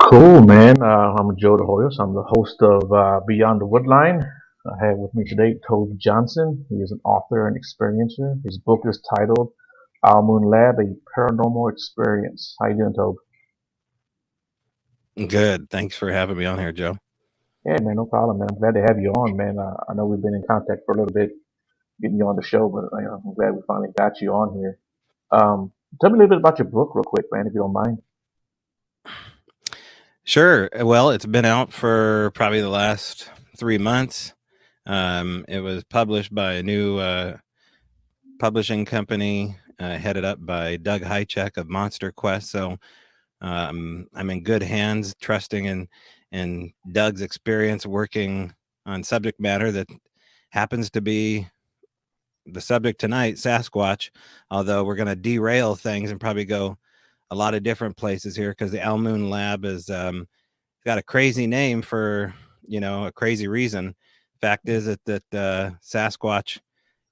Cool, man. I'm Joe DeHoyos. I'm the host of Beyond the Woodline. I have with me today Tobe Johnson. He is an author and experiencer. His book is titled Our Moon Lab, A Paranormal Experience. How you doing, Tobe? Good. Thanks for having me on here, Joe. Yeah, man, no problem, man. I'm glad to have you on, man. I know we've been in contact for a little bit, getting you on the show, but I'm glad we finally got you on here. Tell me a little bit about your book real quick, man, if you don't mind. Sure. Well, it's been out for probably the last 3 months. It was published by a new publishing company headed up by Doug Hychek of Monster Quest. So I'm in good hands, trusting in Doug's experience working on subject matter that happens to be the subject tonight, Sasquatch, although we're going to derail things and probably go a lot of different places here because the Moon Lab is got a crazy name for, a crazy reason. Fact is that Sasquatch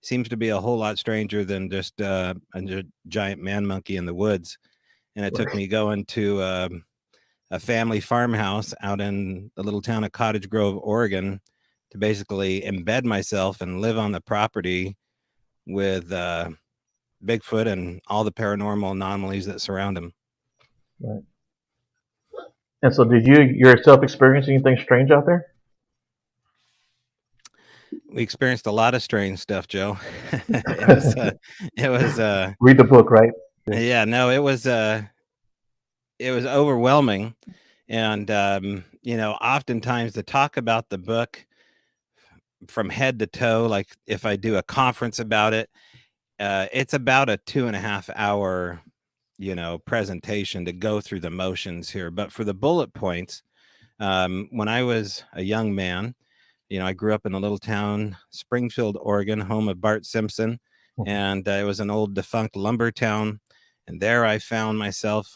seems to be a whole lot stranger than just a giant man monkey in the woods. And it took me going to a family farmhouse out in the little town of Cottage Grove, Oregon, to basically embed myself and live on the property with Bigfoot and all the paranormal anomalies that surround him. Right. And so, did you yourself experience anything strange out there? We experienced a lot of strange stuff, Joe. it was Read the book, right? yeah, no, it was overwhelming. And oftentimes to talk about the book from head to toe, like if I do a conference about it, it's about a 2.5 hour presentation to go through the motions here. But for the bullet points, when I was a young man, I grew up in a little town, Springfield, Oregon, home of Bart Simpson, and it was an old defunct lumber town. And there I found myself,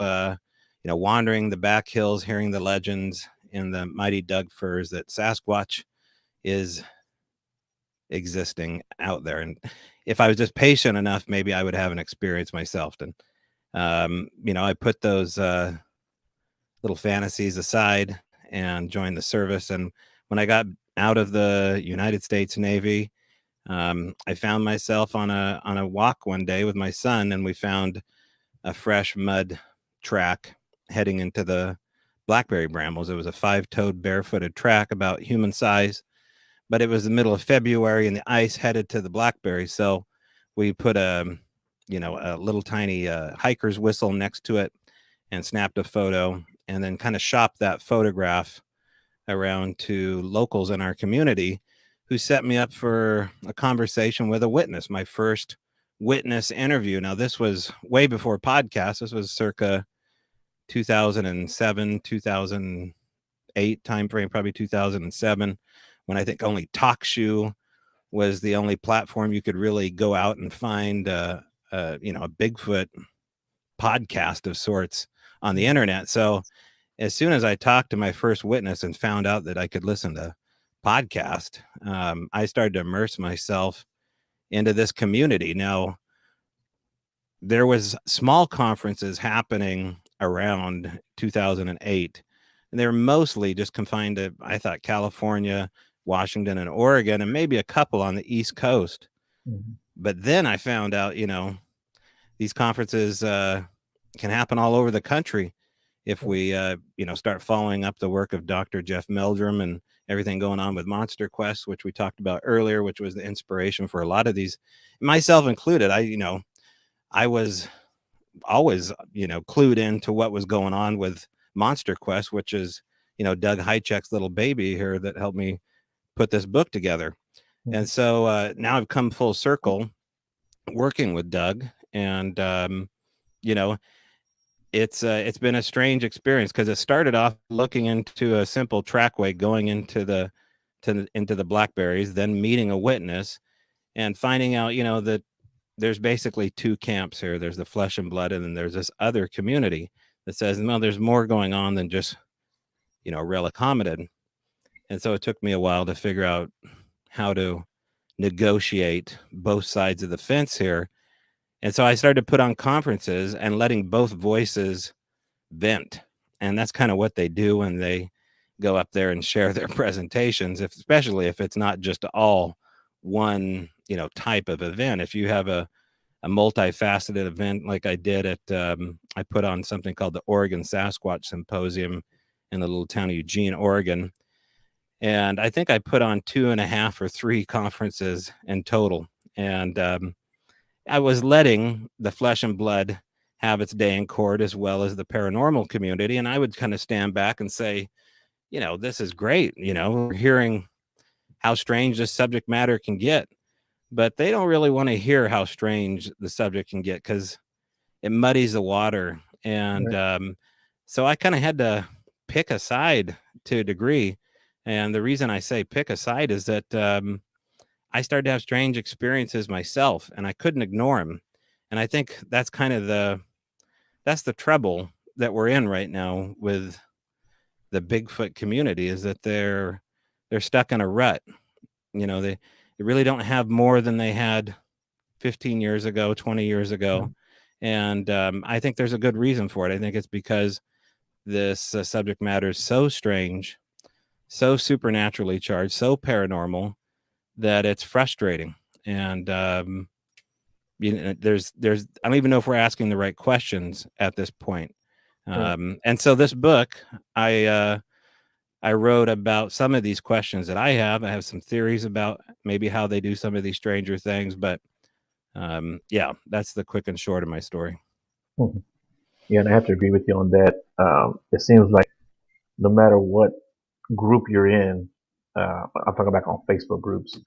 wandering the back hills, hearing the legends in the mighty Doug firs that Sasquatch is existing out there. And if I was just patient enough, maybe I would have an experience myself. And I put those little fantasies aside and joined the service. And when I got out of the United States Navy, I found myself on a walk one day with my son, and we found a fresh mud track heading into the blackberry brambles. It was a 5-toed barefooted track about human size, but it was the middle of February and the ice headed to the blackberry. So we put a little tiny hiker's whistle next to it and snapped a photo, and then kind of shopped that photograph around to locals in our community who set me up for a conversation with a witness, my first witness interview. Now, this was way before podcasts. This was circa 2007, 2008 timeframe, probably 2007, when I think only TalkShoe was the only platform you could really go out and find a Bigfoot podcast of sorts on the internet. So as soon as I talked to my first witness and found out that I could listen to podcast, I started to immerse myself into this community. Now, there was small conferences happening around 2008, and they were mostly just confined to, I thought, California, Washington, and Oregon, and maybe a couple on the East Coast. Mm-hmm. But then I found out, these conferences can happen all over the country if we, start following up the work of Dr. Jeff Meldrum and everything going on with Monster Quest, which we talked about earlier, which was the inspiration for a lot of these, myself included. I was always, clued into what was going on with Monster Quest, which is, Doug Hychek's little baby here that helped me put this book together. Mm-hmm. And so now I've come full circle working with Doug, and, it's been a strange experience because it started off looking into a simple trackway going into the blackberries, then meeting a witness and finding out, that there's basically two camps here. There's the flesh and blood, and then there's this other community that says, no, there's more going on than just, relic hominid. And so it took me a while to figure out how to negotiate both sides of the fence here. And so I started to put on conferences and letting both voices vent. And that's kind of what they do when they go up there and share their presentations, especially if it's not just all one, type of event. If you have a multifaceted event like I did at, I put on something called the Oregon Sasquatch Symposium in the little town of Eugene, Oregon. And I think I put on 2.5 or 3 conferences in total. And I was letting the flesh and blood have its day in court as well as the paranormal community. And I would kind of stand back and say, this is great. We're hearing how strange this subject matter can get, but they don't really want to hear how strange the subject can get because it muddies the water. And so I kind of had to pick a side to a degree. And the reason I say pick a side is that I started to have strange experiences myself, and I couldn't ignore them. And I think that's kind of that's the trouble that we're in right now with the Bigfoot community, is that they're stuck in a rut. They really don't have more than they had 15 years ago, 20 years ago. And I think there's a good reason for it. I think it's because this subject matter is so strange, so supernaturally charged, so paranormal that it's frustrating. And there's I don't even know if we're asking the right questions at this point. And so this book, I wrote about some of these questions that I have some theories about maybe how they do some of these stranger things, but yeah, that's the quick and short of my story. Yeah, and I have to agree with you on that. It seems like no matter what group you're in, I'm talking back on Facebook groups,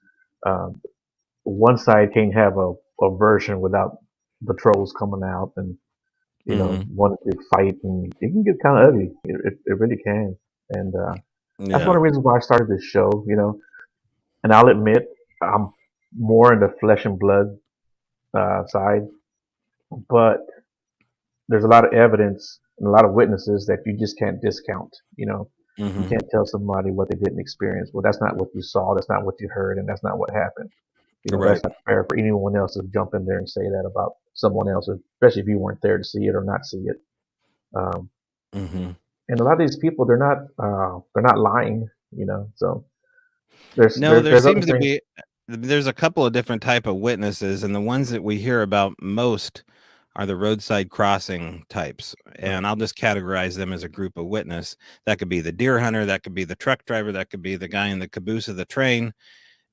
one side can't have a version without the trolls coming out and wanting to fight, and it can get kind of ugly. It really can, and that's one of the reasons why I started this show. And I'll admit I'm more in the flesh and blood side, but there's a lot of evidence and a lot of witnesses that you just can't discount. You can't tell somebody what they didn't experience. Well, that's not what you saw, that's not what you heard, and that's not what happened. Right. That's not fair for anyone else to jump in there and say that about someone else, especially if you weren't there to see it or not see it. And a lot of these people, they're not lying. So there there's other seems to things. be, there's a couple of different type of witnesses, and the ones that we hear about most are the roadside crossing types. And I'll just categorize them as a group of witness. That could be the deer hunter, that could be the truck driver, that could be the guy in the caboose of the train.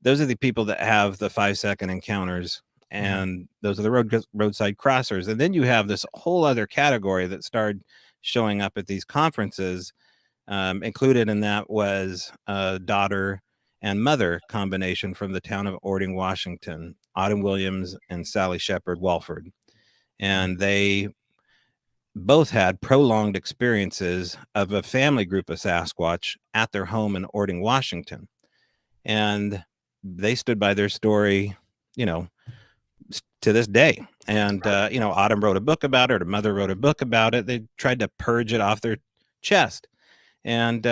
Those are the people that have the 5-second encounters, and those are the roadside crossers. And then you have this whole other category that started showing up at these conferences. Included in that was a daughter and mother combination from the town of Ording, Washington, Autumn Williams and Sally Shepard Walford. And they both had prolonged experiences of a family group of Sasquatch at their home in Ording, Washington. And they stood by their story, to this day. And, Autumn wrote a book about it. Her mother wrote a book about it. They tried to purge it off their chest. And,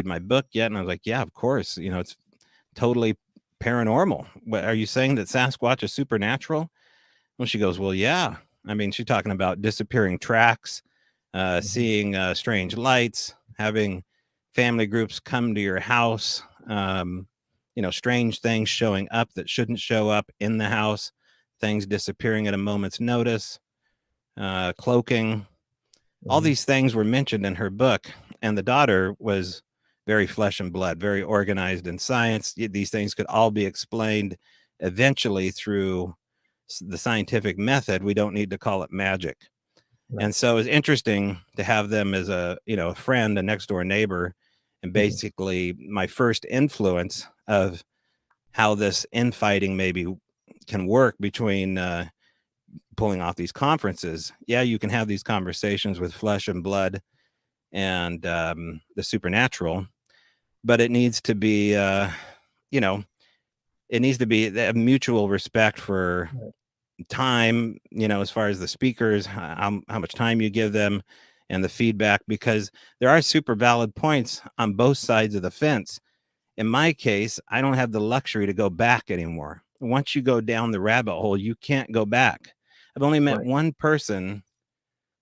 my book yet? And I was like, yeah, of course, it's totally paranormal. What, are you saying that Sasquatch is supernatural? Well, she goes, well, yeah. I mean, she's talking about disappearing tracks, seeing strange lights, having family groups come to your house, strange things showing up that shouldn't show up in the house, things disappearing at a moment's notice, cloaking. All these things were mentioned in her book, and the daughter was very flesh and blood, very organized in science. These things could all be explained eventually through the scientific method. We don't need to call it magic. And so it's interesting to have them as a friend, a next door neighbor, and basically my first influence of how this infighting maybe can work between pulling off these conferences. Yeah, you can have these conversations with flesh and blood and the supernatural, but it needs to be, it needs to be a mutual respect for time, as far as the speakers, how much time you give them and the feedback, because there are super valid points on both sides of the fence. In my case, I don't have the luxury to go back anymore. Once you go down the rabbit hole, you can't go back. I've only met one person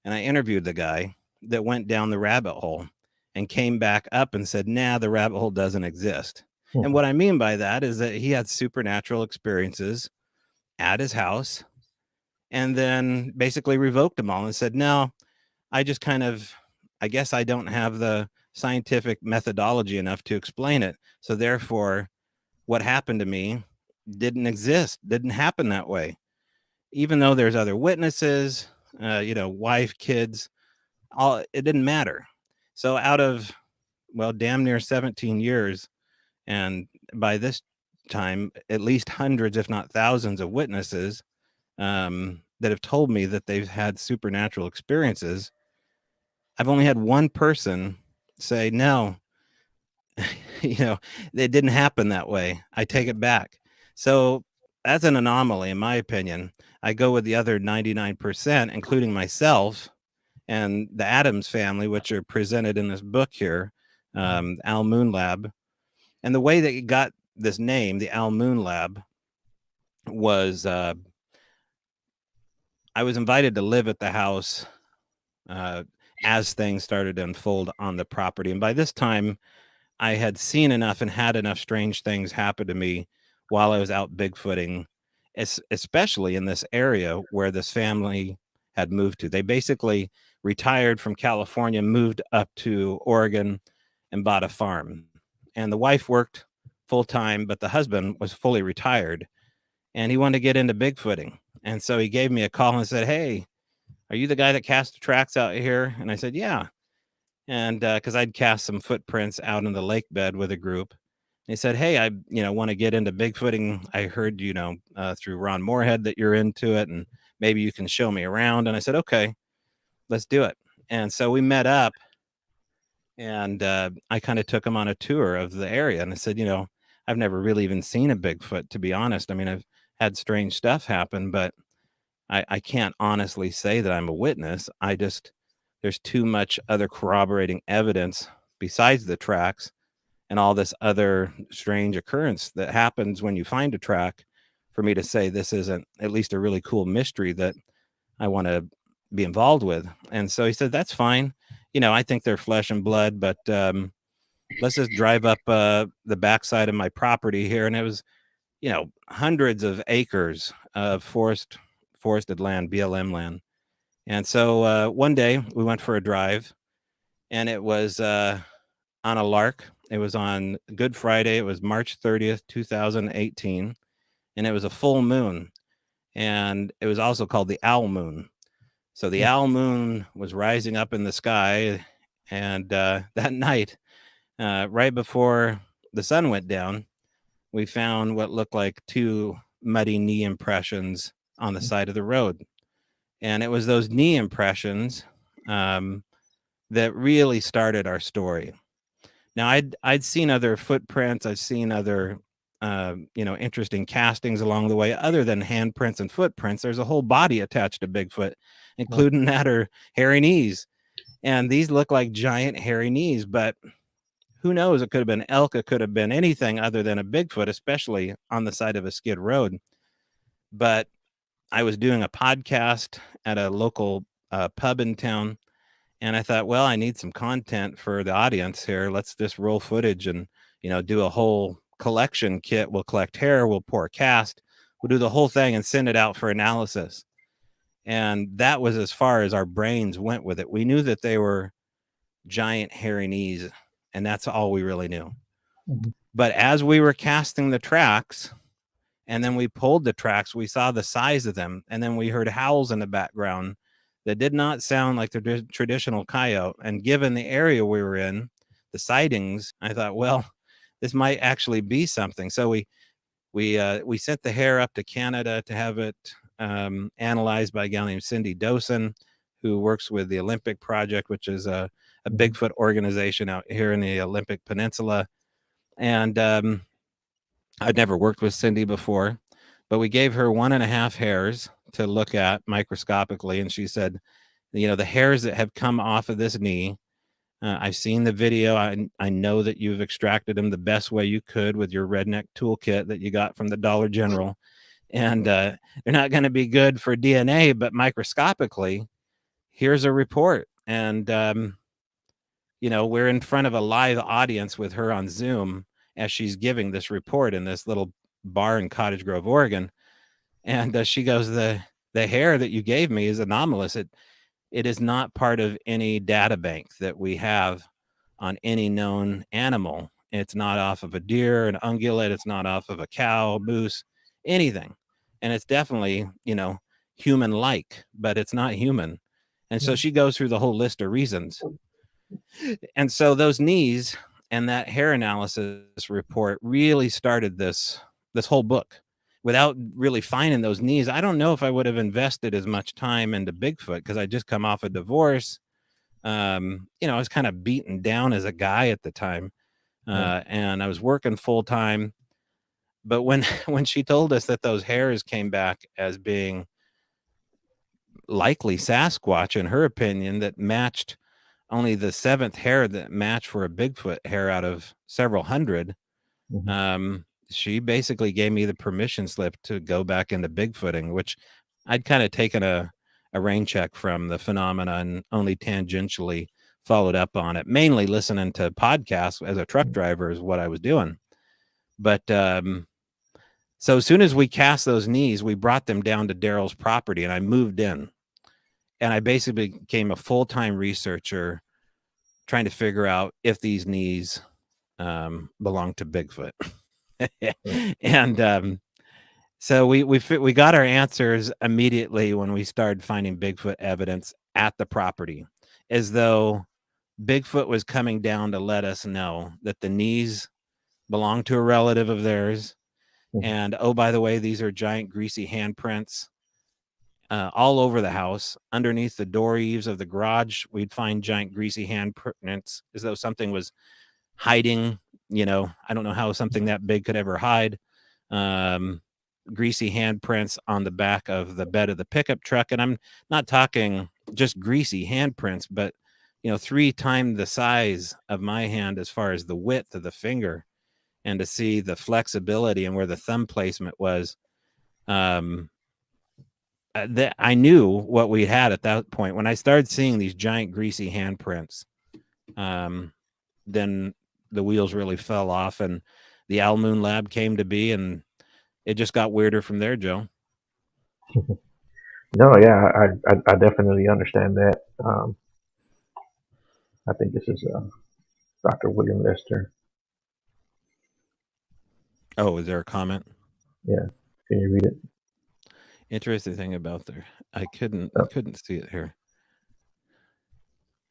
And I interviewed the guy that went down the rabbit hole and came back up and said, nah, the rabbit hole doesn't exist. And what I mean by that is that he had supernatural experiences at his house and then basically revoked them all and said, no, I just I guess I don't have the scientific methodology enough to explain it. So therefore, what happened to me didn't exist, didn't happen that way. Even though there's other witnesses, wife, kids, it didn't matter. So out of, well, damn near 17 years, and by this time, at least hundreds, if not thousands of witnesses that have told me that they've had supernatural experiences, I've only had one person say, no, it didn't happen that way. I take it back. So that's an anomaly, in my opinion. I go with the other 99%, including myself and the Adams family, which are presented in this book here, Al Moon Lab. And the way that it got this name, the Al Moon Lab, was I was invited to live at the house as things started to unfold on the property. And by this time, I had seen enough and had enough strange things happen to me while I was out Bigfooting, especially in this area where this family had moved to. They basically retired from California, moved up to Oregon, and bought a farm. And the wife worked full time, but the husband was fully retired, and he wanted to get into Bigfooting. And so he gave me a call and said, "Hey, are you the guy that cast the tracks out here?" And I said, "Yeah." And because I'd cast some footprints out in the lake bed with a group. He said, "Hey, I want to get into Bigfooting. I heard through Ron Moorhead that you're into it, and maybe you can show me around." And I said, "Okay, let's do it." And so we met up, and I kind of took him on a tour of the area. And I said, I've never really even seen a Bigfoot, to be honest. I mean, I've had strange stuff happen, but I can't honestly say that I'm a witness. There's too much other corroborating evidence besides the tracks and all this other strange occurrence that happens when you find a track for me to say this isn't at least a really cool mystery that I want to be involved with. And so he said, "That's fine. I think they're flesh and blood, but let's just drive up the backside of my property here." And it was, hundreds of acres of forested land, BLM land. And so one day we went for a drive, and it was on a lark. It was on Good Friday. It was March 30th, 2018, and it was a full moon. And it was also called the owl moon. So the owl moon was rising up in the sky, and that night, right before the sun went down, we found what looked like two muddy knee impressions on the side of the road. And it was those knee impressions that really started our story. Now, I'd seen other footprints. I've seen other, interesting castings along the way. Other than handprints and footprints, there's a whole body attached to Bigfoot, including that are hairy knees. And these look like giant hairy knees, but who knows? It could have been elk. It could have been anything other than a Bigfoot, especially on the side of a skid road. But I was doing a podcast at a local pub in town, and I thought, well, I need some content for the audience here. Let's just roll footage and, do a whole collection kit. We'll collect hair, we'll pour cast, we'll do the whole thing and send it out for analysis. And that was as far as our brains went with it. We knew that they were giant hairy knees, and that's all we really knew. Mm-hmm. But as we were casting the tracks, and then we pulled the tracks, we saw the size of them, and then we heard howls in the background that did not sound like the traditional coyote. And given the area we were in, the sightings, I thought, well, this might actually be something. So we sent the hair up to Canada to have it analyzed by a gal named Cindy Dosen, who works with the Olympic Project, which is a Bigfoot organization out here in the Olympic Peninsula. And I'd never worked with Cindy before, but we gave her 1.5 hairs to look at microscopically. And she said, the hairs that have come off of this knee, I've seen the video. I know that you've extracted them the best way you could with your redneck toolkit that you got from the Dollar General. And they're not going to be good for DNA, but microscopically, here's a report. And, we're in front of a live audience with her on Zoom as she's giving this report in this little bar in Cottage Grove, Oregon. And she goes, the hair that you gave me is anomalous. It is not part of any data bank that we have on any known animal. It's not off of a deer, an ungulate. It's not off of a cow, moose, anything. And it's definitely, human-like, but it's not human. And so she goes through the whole list of reasons. And so those knees and that hair analysis report really started this whole book. Without really finding those knees, I don't know if I would have invested as much time into Bigfoot, because I just come off a divorce. I was kind of beaten down as a guy at the time, and I was working full time. But when she told us that those hairs came back as being likely Sasquatch, in her opinion, that matched only the 7th hair that matched for a Bigfoot hair out of several hundred, she basically gave me the permission slip to go back into Bigfooting, which I'd kind of taken a rain check from the phenomena and only tangentially followed up on it. Mainly listening to podcasts as a truck driver is what I was doing. But so as soon as we cast those knees, we brought them down to Daryl's property, and I moved in. And I basically became a full-time researcher trying to figure out if these knees belong to Bigfoot. And so we got our answers immediately when we started finding Bigfoot evidence at the property, as though Bigfoot was coming down to let us know that the knees belong to a relative of theirs. And, oh, by the way, these are giant greasy handprints all over the house. Underneath the door eaves of the garage, we'd find giant greasy handprints, as though something was hiding. I don't know how something that big could ever hide. Greasy handprints on the back of the bed of the pickup truck. And I'm not talking just greasy handprints, but 3 times the size of my hand as far as the width of the finger, and to see the flexibility and where the thumb placement was. That I knew what we had at that point. When I started seeing these giant greasy handprints, then the wheels really fell off, and the Owl Moon Lab came to be, and it just got weirder from there, Joe. No, yeah, I definitely understand that. I think this is Dr. William Lester. Oh, is there a comment? Yeah, can you read it? Interesting thing about there, I couldn't see it here.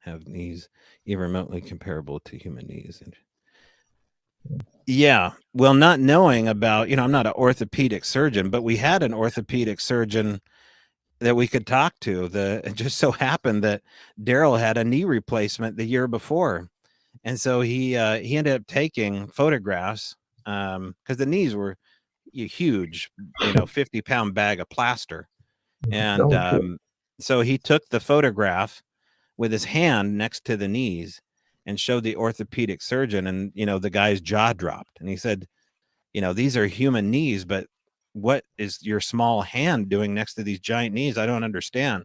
Have knees even remotely comparable to human knees. Yeah, well, not knowing about, I'm not an orthopedic surgeon, but we had an orthopedic surgeon that we could talk to. It just so happened that Daryl had a knee replacement the year before, and so he ended up taking photographs because the knees were huge, 50-pound bag of plaster, and so he took the photograph with his hand next to the knees and showed the orthopedic surgeon, and the guy's jaw dropped, and he said, these are human knees, but what is your small hand doing next to these giant knees? I don't understand.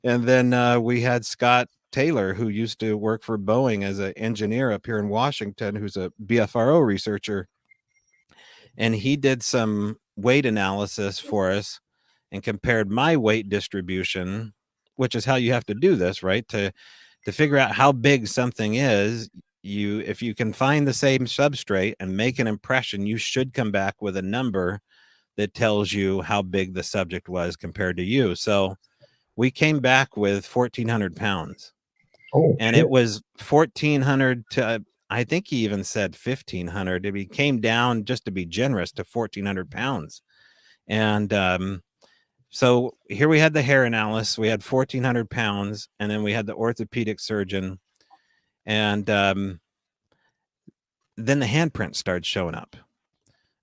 And then we had Scott Taylor, who used to work for Boeing as an engineer up here in Washington, who's a BFRO researcher, and he did some weight analysis for us and compared my weight distribution, which is how you have to do this, right? To figure out how big something is, if you can find the same substrate and make an impression, you should come back with a number that tells you how big the subject was compared to you. So we came back with 1,400 pounds. And it was 1,400 to, I think he even said 1,500. It came down, just to be generous, to 1,400 pounds. And so here we had the hair analysis. We had 1,400 pounds, and then we had the orthopedic surgeon. And then the handprints started showing up.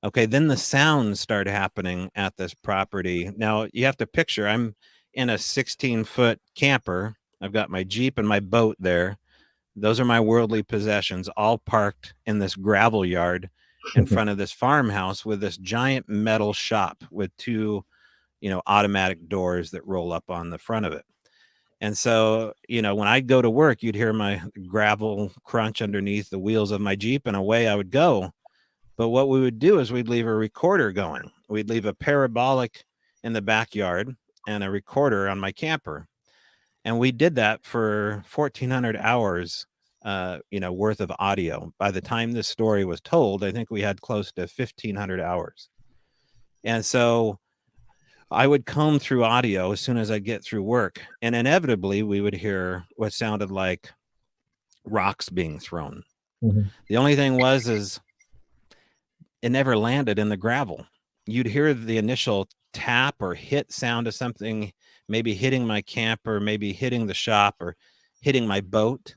Okay, then the sounds started happening at this property. Now, you have to picture, I'm in a 16-foot camper. I've got my Jeep and my boat there. Those are my worldly possessions, all parked in this gravel yard in front of this farmhouse with this giant metal shop with 2, automatic doors that roll up on the front of it. And so, when I'd go to work, you'd hear my gravel crunch underneath the wheels of my Jeep, and away I would go. But what we would do is we'd leave a recorder going. We'd leave a parabolic in the backyard and a recorder on my camper. And we did that for 1,400 hours, worth of audio. By the time this story was told, I think we had close to 1,500 hours. And so I would comb through audio as soon as I'd get through work, and inevitably we would hear what sounded like rocks being thrown. Mhm. The only thing is it never landed in the gravel. You'd hear the initial tap or hit sound of something, maybe hitting my camper, maybe hitting the shop or hitting my boat,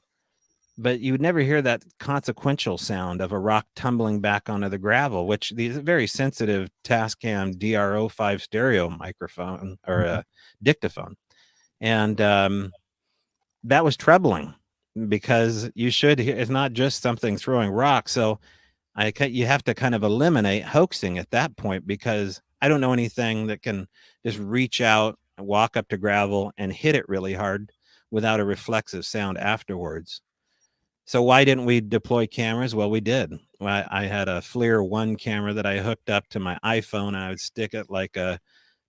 but you would never hear that consequential sound of a rock tumbling back onto the gravel, which these very sensitive Tascam DRO5 stereo microphone or a dictaphone. And that was troubling because you should hear, it's not just something throwing rocks. So you have to kind of eliminate hoaxing at that point, because I don't know anything that can just reach out and walk up to gravel and hit it really hard without a reflexive sound afterwards. So why didn't we deploy cameras? Well, we did. I had a FLIR 1 camera that I hooked up to my iPhone, and I would stick it like a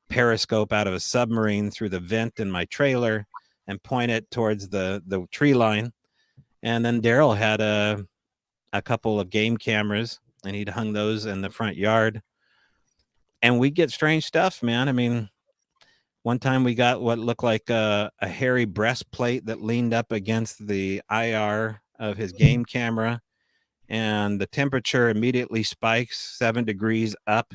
periscope out of a submarine through the vent in my trailer and point it towards the tree line. And then Daryl had a couple of game cameras, and he'd hung those in the front yard. And we get strange stuff, man. I mean, one time we got what looked like a hairy breastplate that leaned up against the IR of his game camera, and the temperature immediately spikes 7 degrees up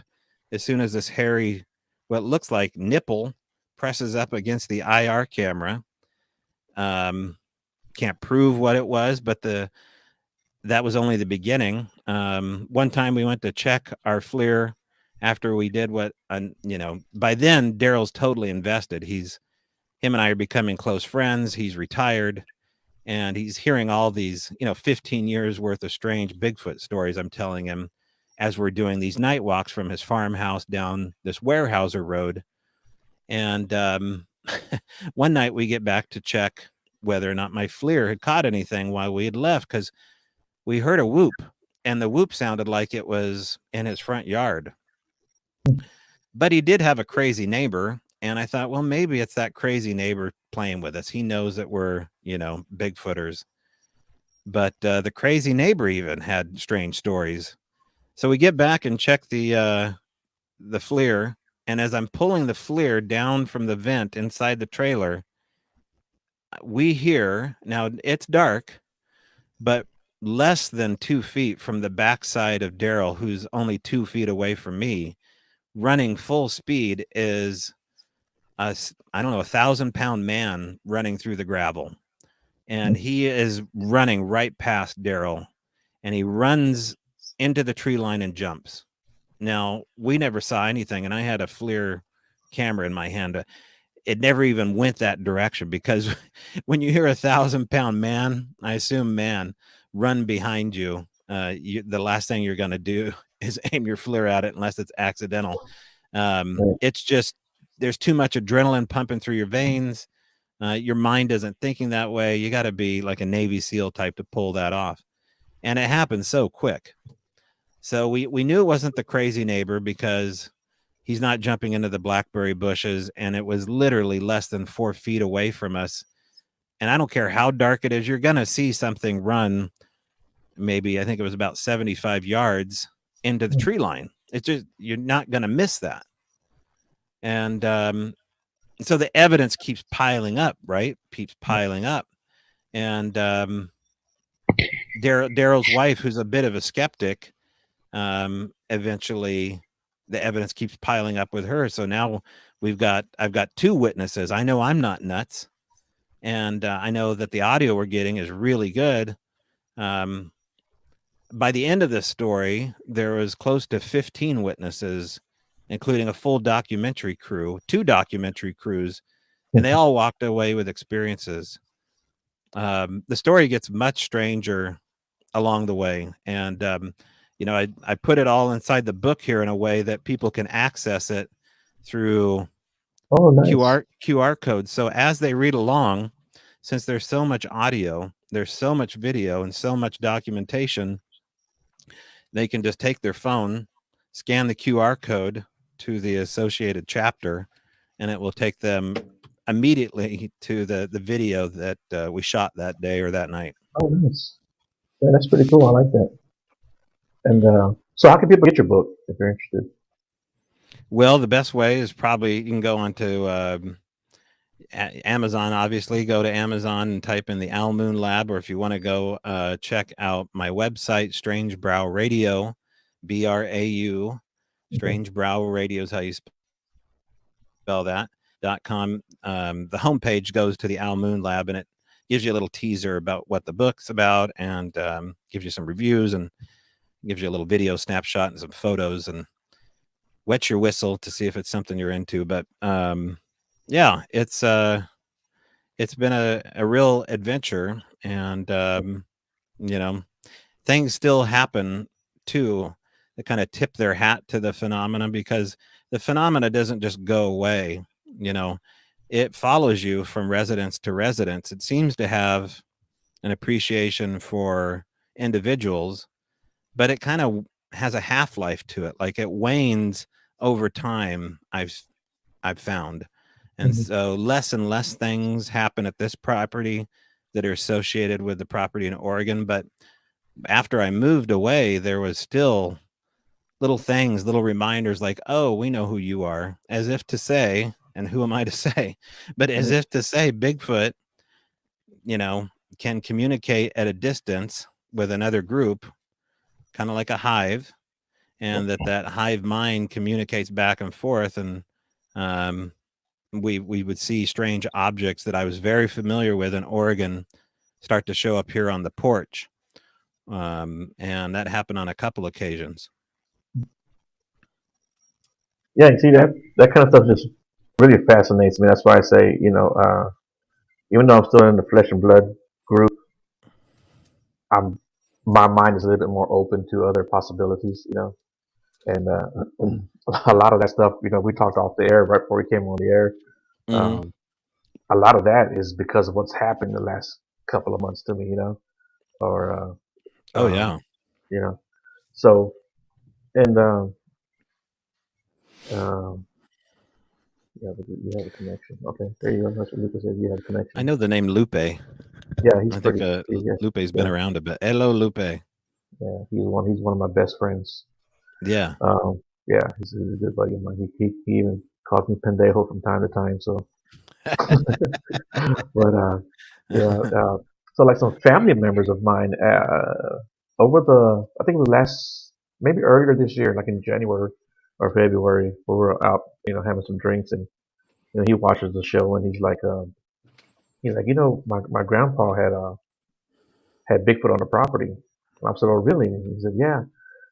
as soon as this hairy, what looks like nipple, presses up against the IR camera. Can't prove what it was, but that was only the beginning. One time we went to check our FLIR after we did by then Daryl's totally invested. Him and I are becoming close friends. He's retired, and he's hearing all these, 15 years worth of strange Bigfoot stories I'm telling him as we're doing these night walks from his farmhouse down this Warehouser road. And one night we get back to check whether or not my FLIR had caught anything while we had left, because we heard a whoop, and the whoop sounded like it was in his front yard. But he did have a crazy neighbor, and I thought, well, maybe it's that crazy neighbor playing with us. He knows that we're, Bigfooters. But the crazy neighbor even had strange stories. So we get back and check the FLIR, and as I'm pulling the FLIR down from the vent inside the trailer, we hear, now it's dark, but less than 2 feet from the backside of Daryl, who's only 2 feet away from me, running full speed is a 1,000-pound man running through the gravel. And he is running right past Daryl, and he runs into the tree line and jumps. Now, we never saw anything, and I had a FLIR camera in my hand. It never even went that direction, because when you hear 1,000-pound man, I assume man, run behind you, the last thing you're going to do is aim your FLIR at it unless it's accidental. It's just, there's too much adrenaline pumping through your veins. Your mind isn't thinking that way. You got to be like a Navy SEAL type to pull that off. And it happened so quick. So we knew it wasn't the crazy neighbor, because he's not jumping into the blackberry bushes, and it was literally less than 4 feet away from us. And I don't care how dark it is, you're going to see something run, maybe, I think it was about 75 yards into the tree line. It's just, you're not going to miss that. And so the evidence keeps piling up, right? Keeps piling up. And Daryl's wife, who's a bit of a skeptic, eventually the evidence keeps piling up with her. So now I've got 2 witnesses. I know I'm not nuts, and I know that the audio we're getting is really good. By the end of this story, there was close to 15 witnesses, including a full documentary crew, 2 documentary crews, and they all walked away with experiences. The story gets much stranger along the way, and I put it all inside the book here in a way that people can access it through Oh, nice. QR codes. So as they read along, since there's so much audio, there's so much video, and so much documentation, they can just take their phone, scan the QR code to the associated chapter, and it will take them immediately to the video that we shot that day or that night. Oh, nice. Yeah, that's pretty cool. I like that. And so, how can people get your book if they're interested? Well, the best way is probably you can go onto Amazon. Obviously, go to Amazon and type in the Al Moon Lab, or if you want to go check out my website, Strange Brow Radio, BRAU. Strange Brow Radio is how you spell that. .com. The homepage goes to the Al Moon Lab, and it gives you a little teaser about what the book's about, and gives you some reviews, and gives you a little video snapshot and some photos, and wet your whistle to see if it's something you're into. But yeah, it's been a real adventure, and you know, things still happen too that kind of tip their hat to the phenomena, because the phenomena doesn't just go away. It follows you from residence to residence. It seems to have an appreciation for individuals, but it kind of has a half-life to it. Like, it wanes over time, I've found. And so less and less things happen at this property that are associated with the property in Oregon. But after I moved away, there was still little things, little reminders like, oh, we know who you are, as if to say, and who am I to say, but as if to say Bigfoot, can communicate at a distance with another group, kind of like a hive, and that hive mind communicates back and forth. And we would see strange objects that I was very familiar with in Oregon start to show up here on the porch. And that happened on a couple occasions. Yeah, you see that kind of stuff just really fascinates me. That's why I say, even though I'm still in the flesh and blood group, my mind is a little bit more open to other possibilities, and a lot of that stuff, we talked off the air right before we came on the air. A lot of that is because of what's happened the last couple of months to me, or oh yeah, so, and you have a connection. Okay, there you go. That's what Lupe said. You have a connection. I know the name Lupe. Yeah, I think Lupe's been around a bit. Hello, Lupe. Yeah, he's one of my best friends. Yeah. Yeah, he's a good buddy of mine. He even calls me pendejo from time to time. So, but so like some family members of mine, I think it was maybe earlier this year, like in January or February, we were out, having some drinks, and he watches the show, and he's like, my grandpa had Bigfoot on the property. And I said, oh really? And he said, yeah.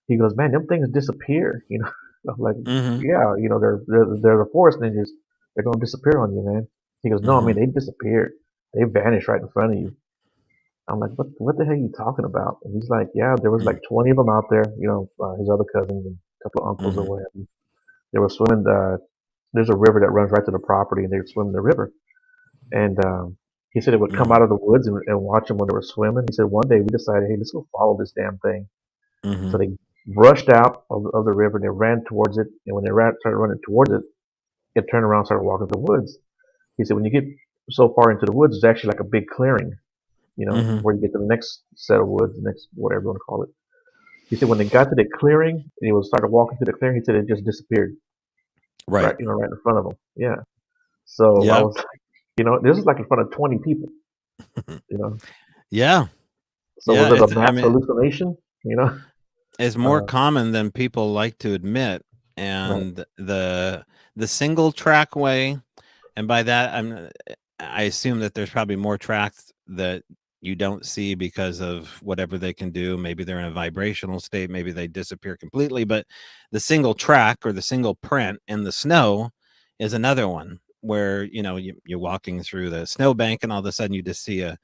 He goes, man, them things disappear. I'm like, yeah, they're the forest ninjas. They're gonna disappear on you, man. He goes, no, I mean they disappeared. They vanished right in front of you. I'm like, what the hell are you talking about? And he's like, yeah, there was like 20 of them out there. His other cousins and a couple of uncles or whatever. They were swimming. There's a river that runs right to the property, and they would swim in the river. And he said it would come out of the woods and watch them when they were swimming. He said one day we decided, hey, let's go follow this damn thing. So they rushed out of the river, and they ran towards it. And when they started running towards it, it turned around and started walking through the woods. He said when you get so far into the woods, it's actually like a big clearing, where you get to the next set of woods, the next whatever you want to call it. He said when they got to the clearing and he started walking through the clearing, he said it just disappeared. Right. Right in front of him. Yeah. So I was like, this is like in front of 20 people. Yeah. So was it a mass hallucination? It's more common than people like to admit. And the single track way, and by that I assume that there's probably more tracks that you don't see because of whatever they can do. Maybe they're in a vibrational state, maybe they disappear completely. But the single track or the single print in the snow is another one where you're walking through the snowbank, and all of a sudden you just see a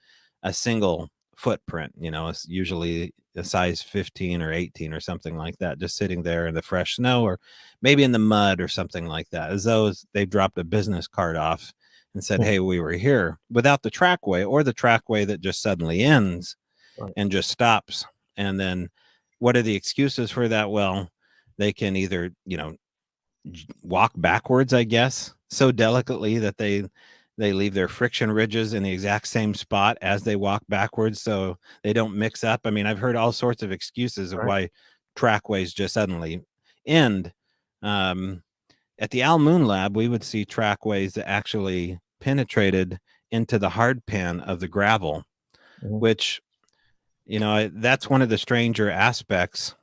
single footprint. It's usually a size 15 or 18 or something like that, just sitting there in the fresh snow or maybe in the mud or something like that, as though they dropped a business card off and said, hey, we were here, without the trackway, or the trackway that just suddenly ends Right. and just stops. And then what are the excuses for that? Well, they can either, walk backwards, I guess, so delicately that they leave their friction ridges in the exact same spot as they walk backwards, so they don't mix up. I mean, I've heard all sorts of excuses of Right. why trackways just suddenly end. At the Al Moon Lab, we would see trackways that actually penetrated into the hard pan of the gravel, Mhm. which, that's one of the stranger aspects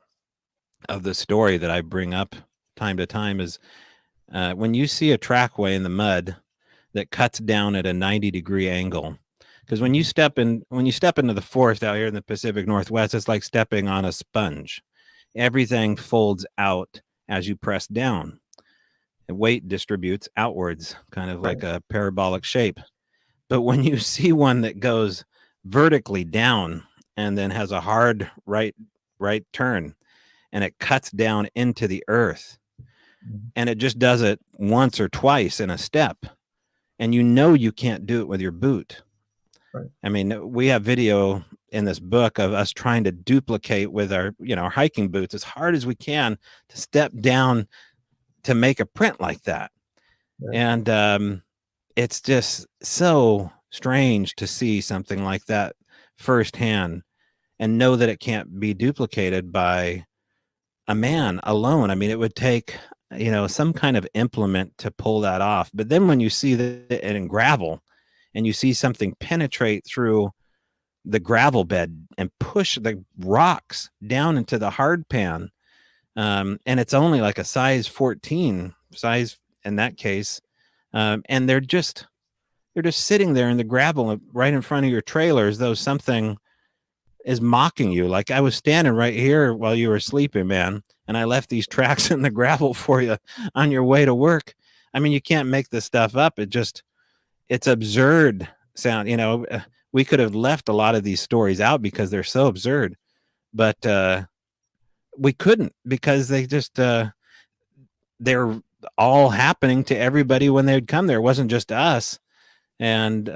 of the story that I bring up time to time is when you see a trackway in the mud that cuts down at a 90-degree angle. Because when you step into the forest out here in the Pacific Northwest, it's like stepping on a sponge. Everything folds out as you press down. And weight distributes outwards, kind of like a parabolic shape. But when you see one that goes vertically down and then has a hard right turn, and it cuts down into the earth, and it just does it once or twice in a step, and you can't do it with your boot. Right. I mean, we have video in this book of us trying to duplicate with our hiking boots as hard as we can to step down to make a print like that. Right. And it's just so strange to see something like that firsthand and know that it can't be duplicated by a man alone. I mean, it would take some kind of implement to pull that off. But then when you see it in gravel and you see something penetrate through the gravel bed and push the rocks down into the hard pan, and it's only like a size 14 size in that case, and they're just sitting there in the gravel right in front of your trailer as though something is mocking you. Like, I was standing right here while you were sleeping, man, and I left these tracks in the gravel for you on your way to work. I mean, you can't make this stuff up. It's absurd sound. We could have left a lot of these stories out because they're so absurd, but we couldn't, because they're all happening to everybody when they'd come there. It wasn't just us. And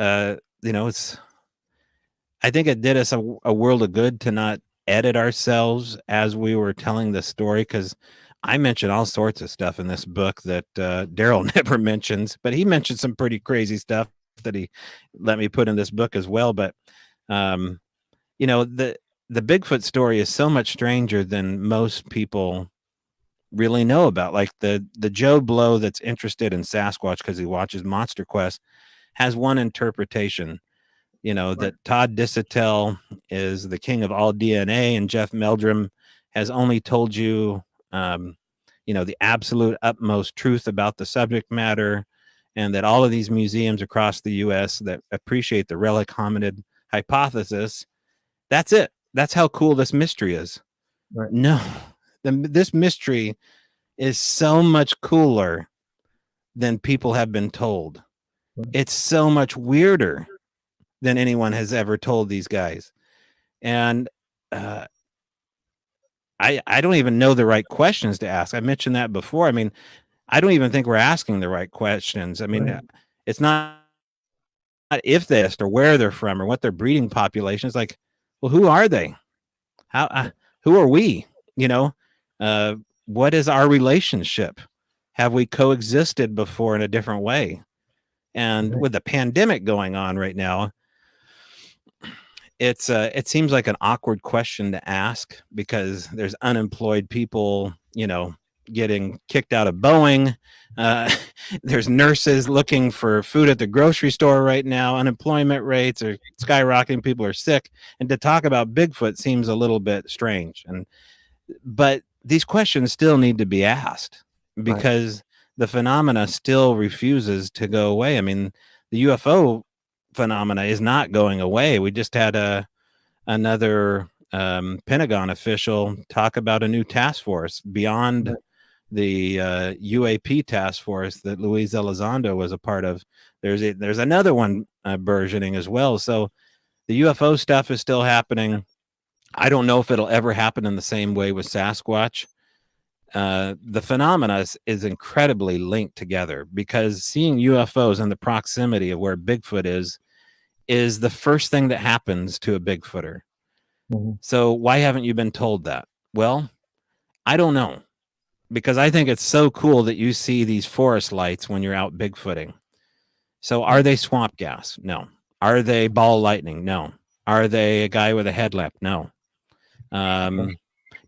I think it did us a world of good to not edit ourselves as we were telling the story, because I mentioned all sorts of stuff in this book that Daryl never mentions, but he mentioned some pretty crazy stuff that he let me put in this book as well. But the Bigfoot story is so much stranger than most people really know about. Like the Joe Blow that's interested in Sasquatch because he watches Monster Quest has one interpretation. That Todd Disotell is the king of all DNA, and Jeff Meldrum has only told you, the absolute utmost truth about the subject matter, and that all of these museums across the U.S. that appreciate the relic hominid hypothesis, that's it. That's how cool this mystery is. Right. No, this mystery is so much cooler than people have been told. It's so much weirder than anyone has ever told these guys. And I don't even know the right questions to ask. I mentioned that before. I mean, I don't even think we're asking the right questions. I mean, it's not if they or where they're from or what their breeding population is. Like, well, who are they? Who are we? What is our relationship? Have we coexisted before in a different way? And with the pandemic going on right now, it seems like an awkward question to ask, because there's unemployed people, getting kicked out of Boeing. There's nurses looking for food at the grocery store right now. Unemployment rates are skyrocketing. People are sick. And to talk about Bigfoot seems a little bit strange. But these questions still need to be asked, because the phenomena still refuses to go away. I mean, the UFO phenomena is not going away. We just had another Pentagon official talk about a new task force beyond the UAP task force that Luis Elizondo was a part of. There's another one burgeoning as well. So The UFO stuff is still happening. I don't know if it'll ever happen in the same way with Sasquatch. The phenomena is incredibly linked together, because seeing UFOs in the proximity of where Bigfoot is the first thing that happens to a Bigfooter. Mm-hmm. So why haven't you been told that? Well, I don't know, because I think it's so cool that you see these forest lights when you're out Bigfooting. So are they swamp gas? No. Are they ball lightning? No. Are they a guy with a headlamp? No.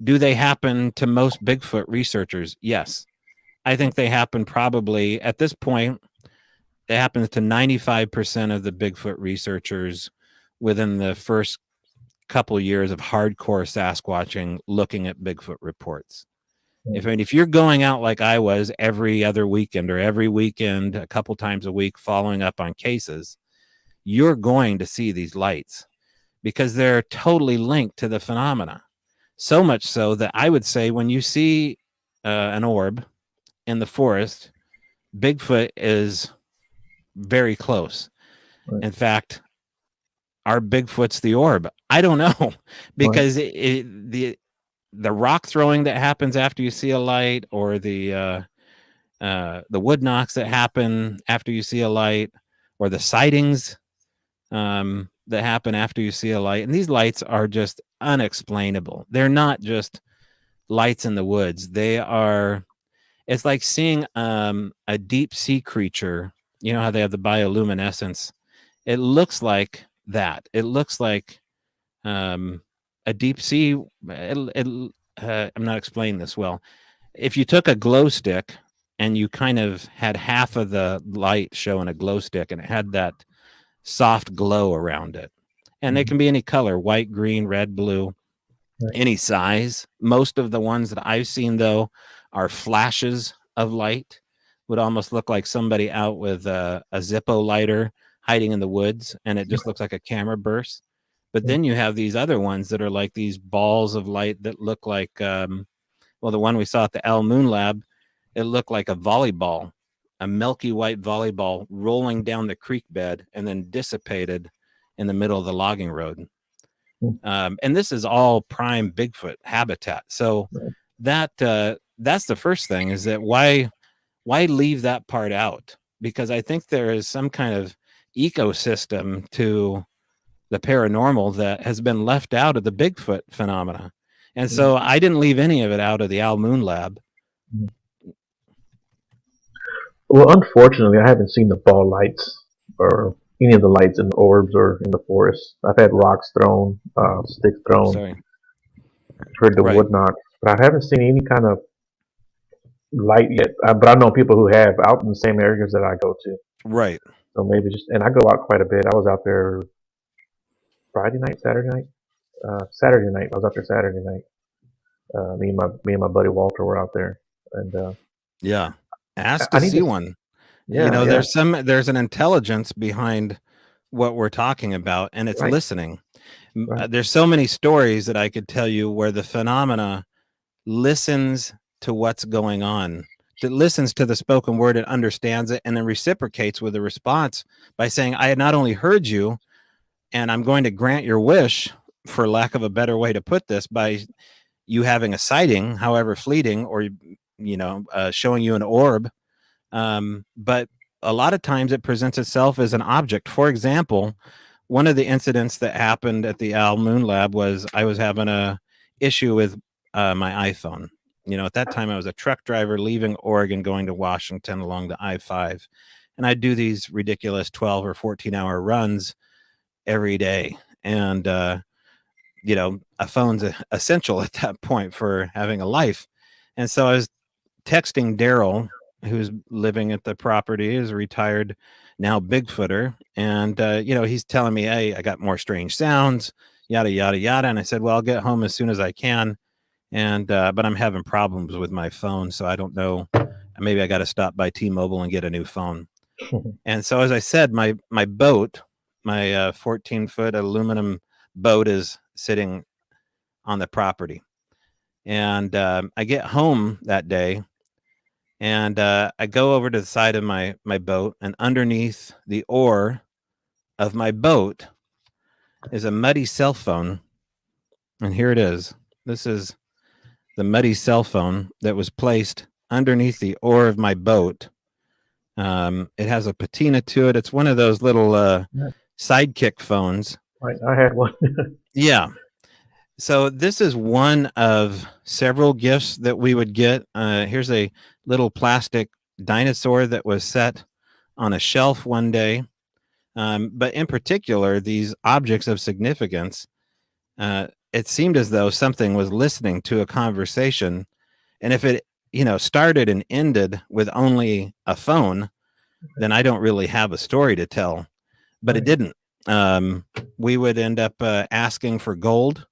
Do they happen to most Bigfoot researchers? Yes. I think they happen probably at this point. It happens to 95% of the Bigfoot researchers within the first couple years of hardcore Sasquatching looking at Bigfoot reports. If you're going out like I was every other weekend or every weekend, a couple times a week, following up on cases, you're going to see these lights because they're totally linked to the phenomena. So much so that I would say when you see an orb in the forest, Bigfoot is very close. Right. In fact, our Bigfoot's the orb. I don't know, because the rock throwing that happens after you see a light, or the wood knocks that happen after you see a light, or the sightings that happen after you see a light. And these lights are just unexplainable. They're not just lights in the woods. It's like seeing a deep sea creature. You know how they have the bioluminescence? It looks like that. It looks like a deep sea. I'm not explaining this well. If you took a glow stick and you kind of had half of the light show in a glow stick, and it had that soft glow around it, and it can be any color: white, green, red, blue, any size. Most of the ones that I've seen, though, are flashes of light. Would almost look like somebody out with a Zippo lighter hiding in the woods, and it just looks like a camera burst. But then you have these other ones that are like these balls of light that look like, the one we saw at the Al Moon Lab, it looked like a volleyball, a milky white volleyball rolling down the creek bed and then dissipated in the middle of the logging road. And this is all prime Bigfoot habitat. So that's the first thing, is that why leave that part out? Because I think there is some kind of ecosystem to the paranormal that has been left out of the Bigfoot phenomena. And so I didn't leave any of it out of the Al Moon Lab. Well, unfortunately, I haven't seen the ball lights or any of the lights in the orbs or in the forest. I've had rocks thrown, sticks thrown, heard the wood knock, but I haven't seen any kind of light yet. But I know people who have, out in the same areas that I go to. Right. So maybe and I go out quite a bit. I was out there Friday night, Saturday night, Saturday night. I was out there Saturday night. Me and my buddy Walter were out there, and asked to see one. Yeah, there's an intelligence behind what we're talking about, and it's listening. There's so many stories that I could tell you where the phenomena listens to what's going on. It listens to the spoken word, and understands it, and then reciprocates with a response by saying, I had not only heard you, and I'm going to grant your wish, for lack of a better way to put this, by you having a sighting, however fleeting, or showing you an orb. But a lot of times it presents itself as an object. For example, one of the incidents that happened at the Al Moon Lab was I was having a issue with my iPhone. At that time I was a truck driver leaving Oregon, going to Washington along the I-5, and I'd do these ridiculous 12 or 14-hour runs every day. And a phone's essential at that point for having a life. And so I was texting Daryl, who's living at the property, is a retired now Bigfooter, and he's telling me, hey, I got more strange sounds, yada yada yada. And I said, well, I'll get home as soon as I can, and but I'm having problems with my phone, so I don't know, maybe I got to stop by T-Mobile and get a new phone. And so, as I said, my boat, my 14-foot aluminum boat, is sitting on the property, and I get home that day, and I go over to the side of my boat, and underneath the oar of my boat is a muddy cell phone. And here it is. This is the muddy cell phone that was placed underneath the oar of my boat. It has a patina to it. It's one of those little Yeah. sidekick phones. Right. I had one. Yeah. So this is one of several gifts that we would get. Here's a little plastic dinosaur that was set on a shelf one day. But in particular, these objects of significance, it seemed as though something was listening to a conversation. And if it, started and ended with only a phone, then I don't really have a story to tell. But it Right. didn't. We would end up asking for gold.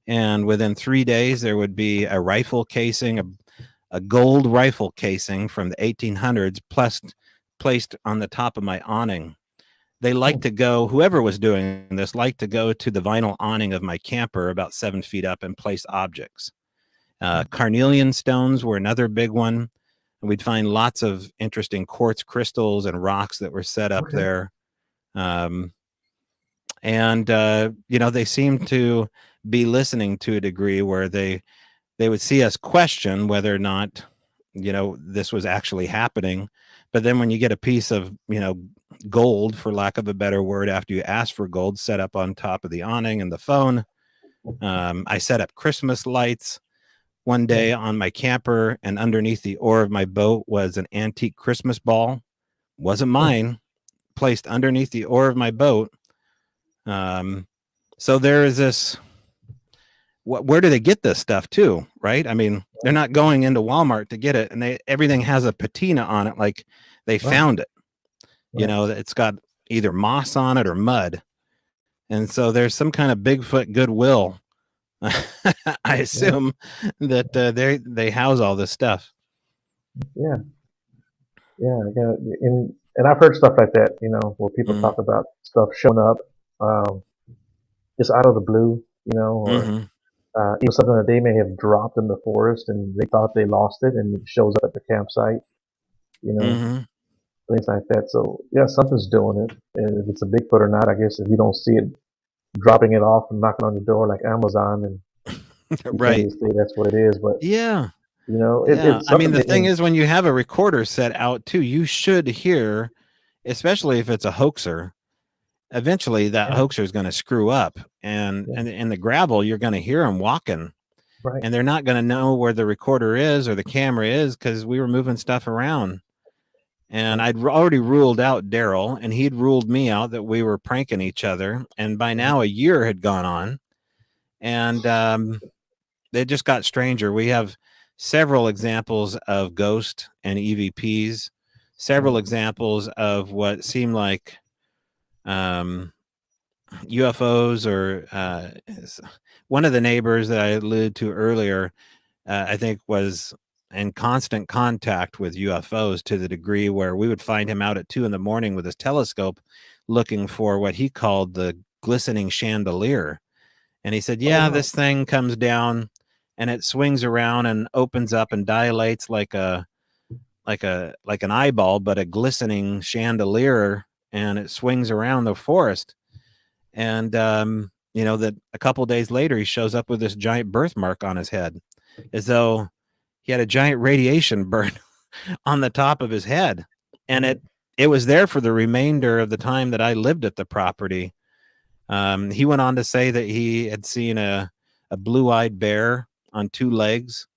And within 3 days, there would be a rifle casing, a gold rifle casing from the 1800s, placed on the top of my awning. They liked to go, whoever was doing this liked to go to the vinyl awning of my camper about 7 feet up and place objects. Carnelian stones were another big one. We'd find lots of interesting quartz crystals and rocks that were set up there. And they seemed to be listening to a degree where they would see us question whether or not, this was actually happening. But then when you get a piece of, gold, for lack of a better word, after you ask for gold, set up on top of the awning and the phone, I set up Christmas lights one day on my camper, and underneath the oar of my boat was an antique Christmas ball. Wasn't mine, placed underneath the oar of my boat. So there is this, where do they get this stuff too, right? I mean, they're not going into Walmart to get it, and everything has a patina on it, like they found it. It's got either moss on it or mud. And so there's some kind of Bigfoot goodwill, I assume, that they house all this stuff. Yeah. And I've heard stuff like that, where people talk about stuff showing up just out of the blue, or even something that they may have dropped in the forest and they thought they lost it, and it shows up at the campsite, things like that. So yeah, something's doing it, and if it's a Bigfoot or not, I guess if you don't see it dropping it off and knocking on your door like Amazon, and you Right. can't say that's what it is. But Yeah. it's I mean, something the that, thing is, when you have a recorder set out too, you should hear, especially if it's a hoaxer, eventually that hoaxer is going to screw up, and in the gravel, you're going to hear them walking, right, and they're not going to know where the recorder is or the camera is, because we were moving stuff around. And I'd already ruled out Daryl, and he'd ruled me out that we were pranking each other. And by now a year had gone on, and it just got stranger. We have several examples of ghost and EVPs, several examples of what seemed like UFOs, or one of the neighbors that I alluded to earlier, I think was in constant contact with UFOs, to the degree where we would find him out at 2 a.m. with his telescope looking for what he called the glistening chandelier. And he said, this thing comes down and it swings around and opens up and dilates like an eyeball, but a glistening chandelier, and it swings around the forest. And that a couple days later he shows up with this giant birthmark on his head, as though he had a giant radiation burn on the top of his head. And it was there for the remainder of the time that I lived at the property. He went on to say that he had seen a blue-eyed bear on 2 legs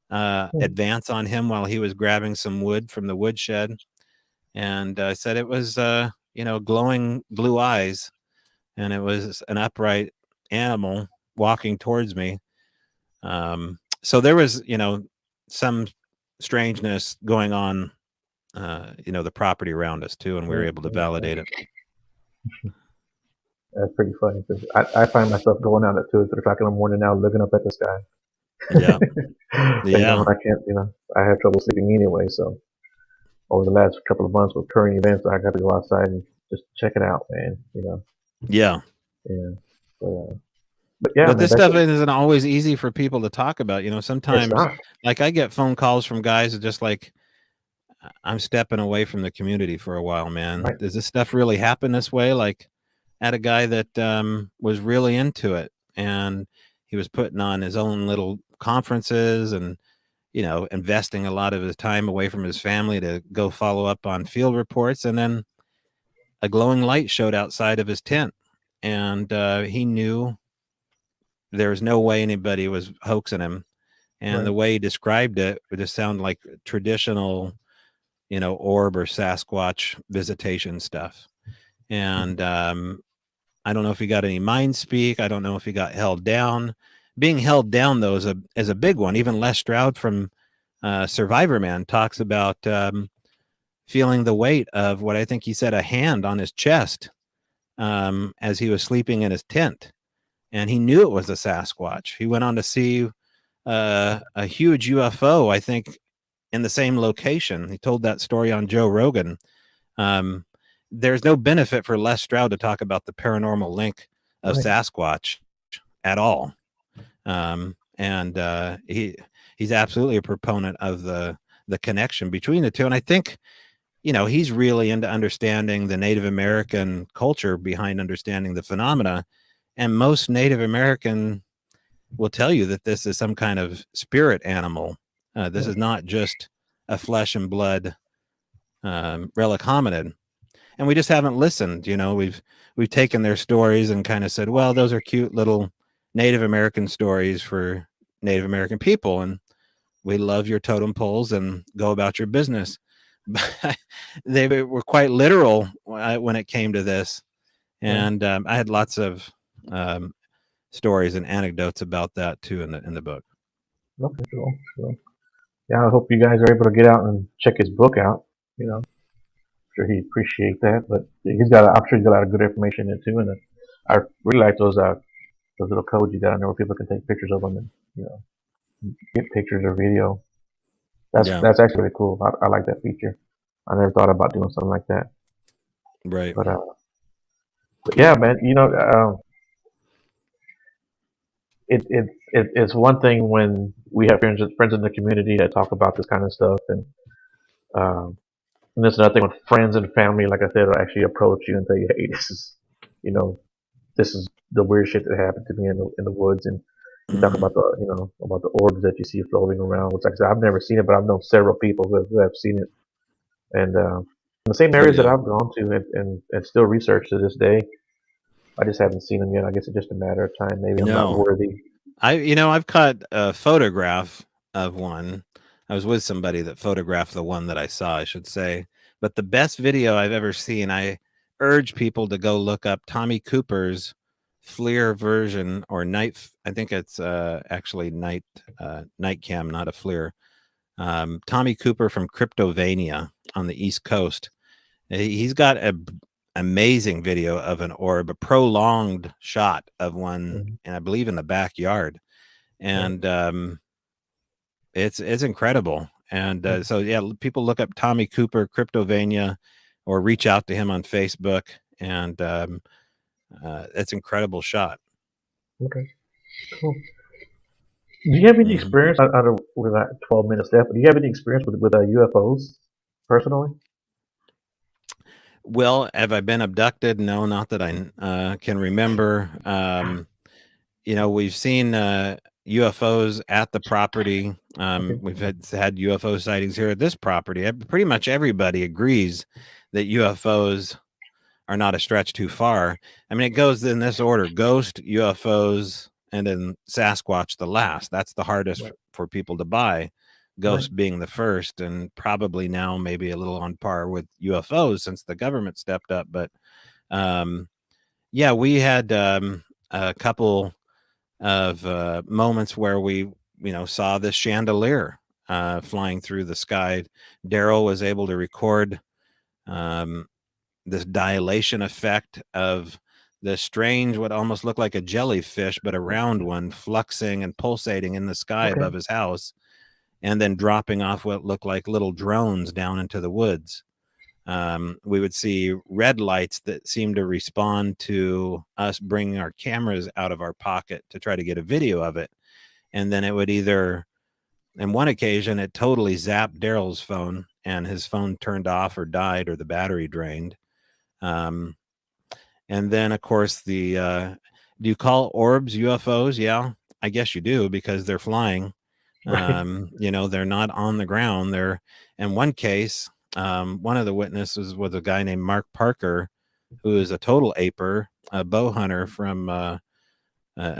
advance on him while he was grabbing some wood from the woodshed. And said it was, glowing blue eyes, and it was an upright animal walking towards me. So there was, some strangeness going on, the property around us too, and we were able to validate it. That's pretty funny, because I find myself going out at 2 or 3 o'clock in the morning now, looking up at the sky. Yeah. I can't, I have trouble sleeping anyway. So over the last couple of months with current events, I got to go outside and just check it out, man. Yeah. But yeah, But man, this stuff isn't always easy for people to talk about. Sometimes, like, I get phone calls from guys that just like, I'm stepping away from the community for a while, man. Right. Does this stuff really happen this way? Like, at a guy that was really into it, and he was putting on his own little conferences and investing a lot of his time away from his family to go follow up on field reports. And then a glowing light showed outside of his tent, and he knew there was no way anybody was hoaxing him. And Right. the way he described it just sounded like traditional, orb or Sasquatch visitation stuff. And I don't know if he got any mind speak. I don't know if he got held down. Being held down, though, is a big one. Even Les Stroud from Survivor Man talks about feeling the weight of what I think he said, a hand on his chest as he was sleeping in his tent. And he knew it was a Sasquatch. He went on to see a huge UFO, I think, in the same location. He told that story on Joe Rogan. There's no benefit for Les Stroud to talk about the paranormal link of Right. Sasquatch at all. And he's absolutely a proponent of the connection between the two. And I think, he's really into understanding the Native American culture behind understanding the phenomena. And most Native American will tell you that this is some kind of spirit animal. This is not just a flesh and blood relic hominid. And we just haven't listened. We've taken their stories and kind of said, well, those are cute little Native American stories for Native American people, and we love your totem poles and go about your business. But they were quite literal when it came to this. And I had lots of stories and anecdotes about that too in the book. Okay, cool. Yeah, I hope you guys are able to get out and check his book out. I'm sure he'd appreciate that. But I'm sure he's got a lot of good information in it too. And I really like those little codes you got in there where people can take pictures of them and get pictures or video. That's actually really cool. I like that feature. I never thought about doing something like that. Right. But yeah, man. It's one thing when we have friends in the community that talk about this kind of stuff, um, and it's another thing when friends and family, like I said, will actually approach you and tell you, "Hey, this is the weird shit that happened to me in the woods." And you talk about the orbs that you see floating around. Which, like I said, I've never seen it, but I've known several people who have seen it, and in the same areas that I've gone to and still research to this day. I just haven't seen them yet. I guess it's just a matter of time. Maybe I'm not worthy. I've caught a photograph of one. I was with somebody that photographed the one that I saw, I should say. But the best video I've ever seen, I urge people to go look up Tommy Cooper's FLIR version, or night. I think it's actually night cam, not a FLIR. Tommy Cooper from Cryptovania on the East Coast. He's got an amazing video of an orb, a prolonged shot of one, and I believe in the backyard. And it's incredible. And so yeah, people look up Tommy Cooper Cryptovania, or reach out to him on Facebook, and it's incredible shot. Okay, cool. Do you have any experience? I don't. We're not 12 minutes left. But do you have any experience with UFOs personally? Well, have I been abducted? No, not that I can remember. We've seen UFOs at the property. We've had UFO sightings here at this property. Pretty much everybody agrees that UFOs are not a stretch too far. I mean, it goes in this order: ghost, UFOs, and then Sasquatch the last. That's the hardest for people to buy. Ghost being the first, and probably now maybe a little on par with UFOs since the government stepped up. But yeah, we had a couple of moments where we saw this chandelier flying through the sky. Daryl was able to record this dilation effect of the strange, what almost looked like a jellyfish, but a round one, fluxing and pulsating in the sky above his house, and then dropping off what looked like little drones down into the woods. We would see red lights that seemed to respond to us bringing our cameras out of our pocket to try to get a video of it. And then it would either, on one occasion, it totally zapped Daryl's phone, and his phone turned off or died, or the battery drained. And And then, of course, do you call orbs UFOs? Yeah, I guess you do, because they're flying. Right. They're not on the ground. They're, in one case, one of the witnesses was a guy named Mark Parker, who is a total aper, a bow hunter from a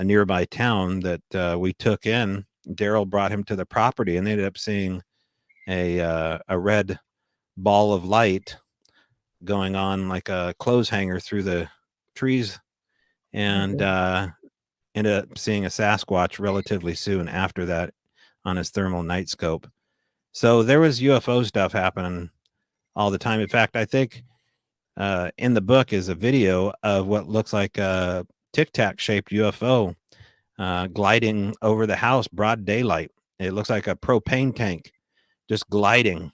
nearby town that we took in. Daryl brought him to the property, and they ended up seeing a red ball of light going on like a clothes hanger through the trees, and Okay. ended up seeing a Sasquatch relatively soon after that on his thermal night scope. So there was UFO stuff happening all the time. In fact, I think in the book is a video of what looks like a Tic Tac shaped UFO gliding over the house, broad daylight. It looks like a propane tank just gliding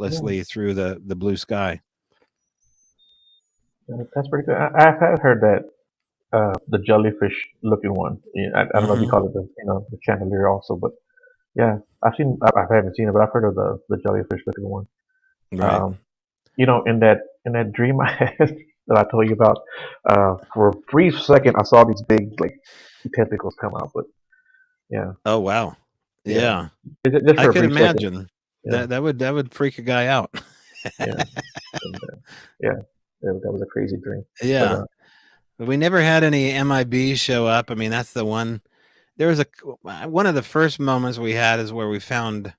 Yeah, effortlessly through the blue sky. that's pretty good. I've heard that the jellyfish looking one. I don't know if you Hmm. call it the chandelier also, but yeah, I haven't seen it, but I've heard of the jellyfish looking one. Right. Um, in that dream I had that I told you about, for a brief second I saw these big like tentacles come out, but yeah, Oh wow. yeah, Yeah, just I for a could brief second. imagine Yeah, that would freak a guy out. yeah, and, yeah. That was a crazy dream, but Yeah, we never had any MIB show up. I mean, that's the one. There was one of the first moments we had is where we found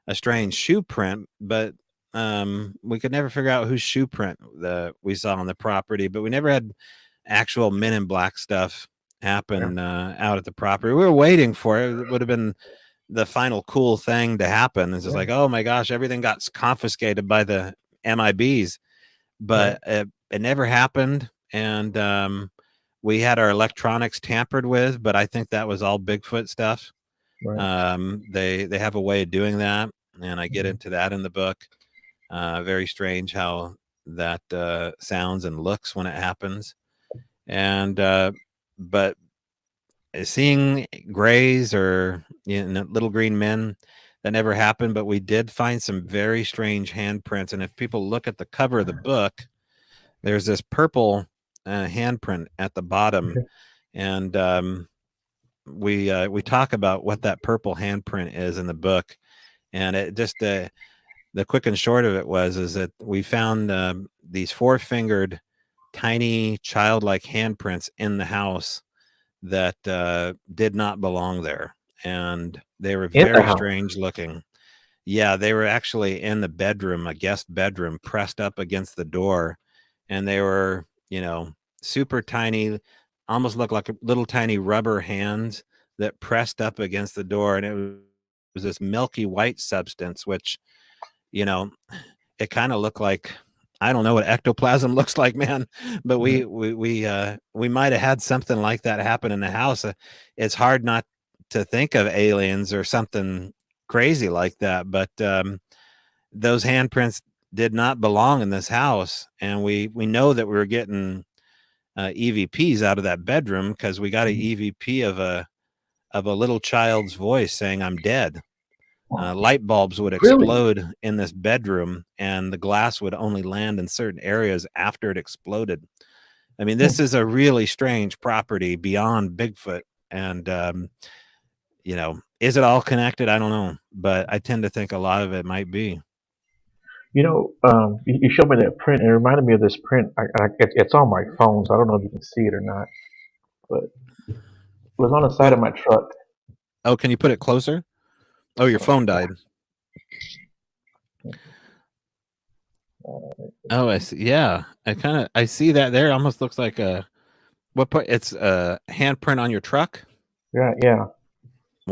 a strange shoe print, but we could never figure out whose shoe print we saw on the property. But we never had actual Men in Black stuff yeah, happen out at the property. We were waiting for it. It would have been the final cool thing to happen. It's just yeah, like, oh my gosh, everything got confiscated by the MIBs, right, but it never happened. And we had our electronics tampered with, but I think that was all Bigfoot stuff. right, They have a way of doing that, and I get mhm, into that in the book. Very strange how that sounds and looks when it happens. And but seeing grays or little green men, that never happened. But we did find some very strange handprints, and if people look at the cover of the book, there's this purple handprint at the bottom, okay, and we talk about what that purple handprint is in the book. And it just the quick and short of it is that we found these four-fingered tiny childlike handprints in the house that did not belong there, and they were in the very house, strange looking. Yeah, they were actually in the bedroom, a guest bedroom, pressed up against the door, and they were, super tiny, almost looked like little tiny rubber hands that pressed up against the door, and it was this milky white substance, which, you know, it kind of looked like, I don't know what ectoplasm looks like, man, but mhm, we might have had something like that happen in the house. It's hard not to think of aliens or something crazy like that, but those handprints did not belong in this house, and we know that we were getting EVPs out of that bedroom because we got an mhm. EVP of a little child's voice saying, "I'm dead." Light bulbs would Really? explode in this bedroom, and the glass would only land in certain areas after it exploded. I mean, Hmm. this is a really strange property beyond Bigfoot. And, is it all connected? I don't know. But I tend to think a lot of it might be. You showed me that print, and it reminded me of this print. It's on my phone, so I don't know if you can see it or not, but it was on the side What? of my truck. Oh, can you put it closer? Oh, your phone Yeah. died. Oh, I see. Yeah. I see that there. Almost looks like it's a handprint on your truck. Yeah, yeah.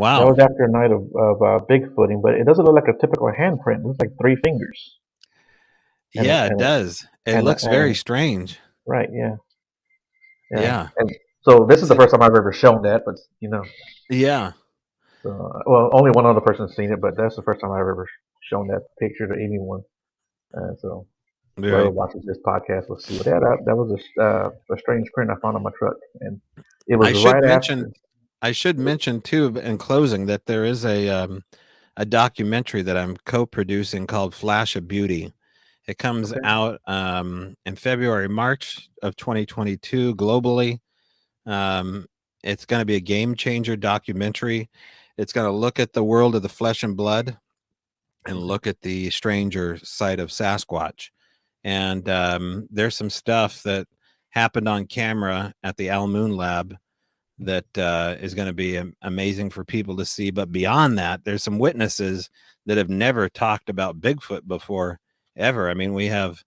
That Wow. was after a night of Bigfooting, but it doesn't look like a typical handprint. It looks like three fingers. And Yeah, it does. It and looks very and strange. right, yeah, yeah. Yeah. And so this is the So, first time I've ever shown that, but yeah. so, well, only one other person's seen it, but that's the first time I've ever shown that picture to anyone. So whoever Right. watches this podcast will see. But yeah, that was a strange print I found on my truck, and it was I should right mention after. I should mention too in closing that there is a documentary that I'm co-producing called Flash of Beauty. It comes Okay. out in February, March of 2022 globally. It's going to be a game changer documentary. It's going to look at the world of the flesh and blood and Okay. look at the stranger side of Sasquatch. And there's some stuff that happened on camera at the Al Moon Lab that is going to be amazing for people to see. But beyond that, there's some witnesses that have never talked about Bigfoot before, ever. I mean, we have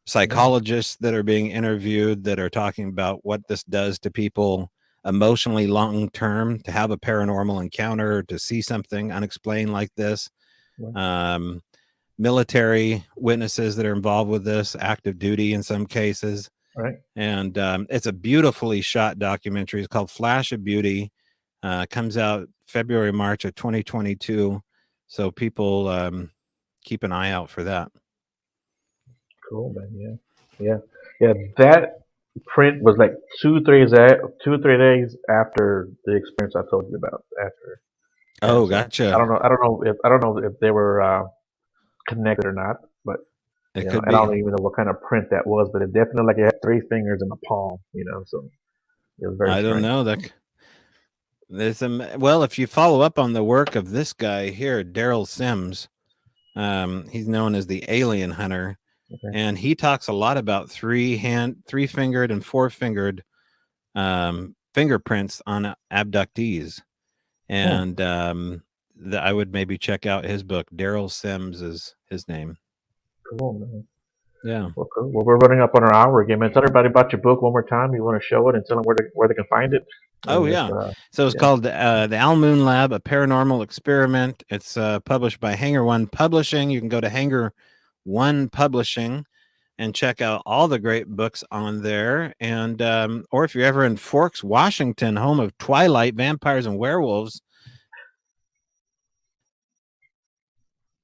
psychologists that are being interviewed that are talking about what this does to people emotionally long term, to have a paranormal encounter, to see something unexplained like this. Right. Military witnesses that are involved with this, active duty in some cases. Right. And it's a beautifully shot documentary. It's called Flash of Beauty. Comes out February, March of 2022. So people keep an eye out for that. Cool, man. Yeah. That print was like 2 3 days after the experience I told you about. After, yeah. Oh, So I gotcha. don't know. I don't know if they were connected or not, but It could and I be. don't even know what kind of print that was, but it definitely like it had 3 fingers in the palm. So it was very I don't strange. know. There's well, if you follow up on the work of this guy here, Daryl Sims, he's known as the alien hunter, Okay. and he talks a lot about three-fingered and four-fingered fingerprints on abductees. Hmm. And I would maybe check out his book. Daryl Sims is his name. Cool, man. Yeah. Well, cool. Well, we're running up on our hour again, man. Tell everybody about your book one more time. You want to show it and tell them where they can find it. Oh And if yeah. So it's yeah. called the Al Moon Lab, a paranormal experiment. It's published by Hanger One Publishing. You can go to Hanger One Publishing and check out all the great books on there. And or if you're ever in Forks, Washington, home of Twilight, vampires, and werewolves,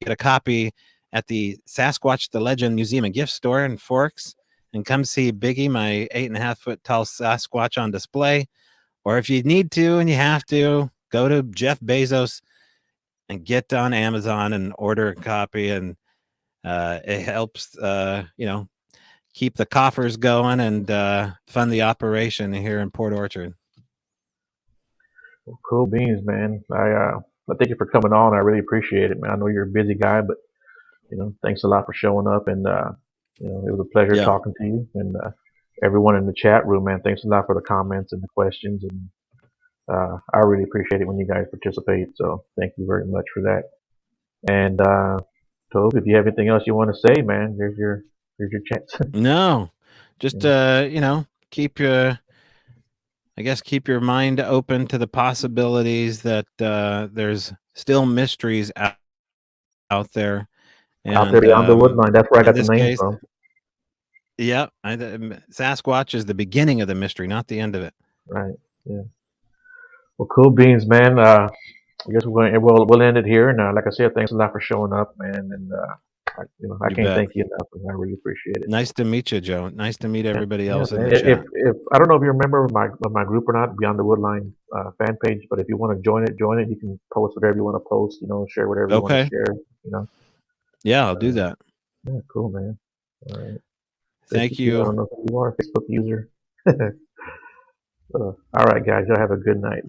get a copy at the Sasquatch the Legend Museum and Gift Store in Forks, and come see Biggie, my 8.5-foot tall Sasquatch on display. Or if you need to and you have to, go to Jeff Bezos and get on Amazon and order a copy. And it helps, keep the coffers going and fund the operation here in Port Orchard. Well, cool beans, man. I thank you for coming on. I really appreciate it, man. I know you're a busy guy, but thanks a lot for showing up. And it was a pleasure Yeah. talking to you. And everyone in the chat room, man, thanks a lot for the comments and the questions. And I really appreciate it when you guys participate. So thank you very much for that. And Tobe, if you have anything else you want to say, man, here's your chance. No, just keep keep your mind open to the possibilities that there's still mysteries out there. Out there And beyond the woodline. That's where I in got the this name case, from. yeah, Sasquatch is the beginning of the mystery, not the end of it. Right. Yeah. Well, cool beans, man. I guess we'll end it here. And like I said, thanks a lot for showing up, man. And I You can't bet. thank you enough. And I really appreciate it. Nice to meet you, Joe. Nice to meet Yeah, everybody yeah, else in man. the If chat. I don't know if you remember my group or not, Beyond the Woodline fan page. But if you want to join it, join it. You can post whatever you want to post. Share whatever you want to Okay. share. You know. Yeah, I'll do that. Yeah, cool, man. All right. Thank you Thank too. I you. don't know who you are, Facebook user. All right, guys. Y'all have a good night.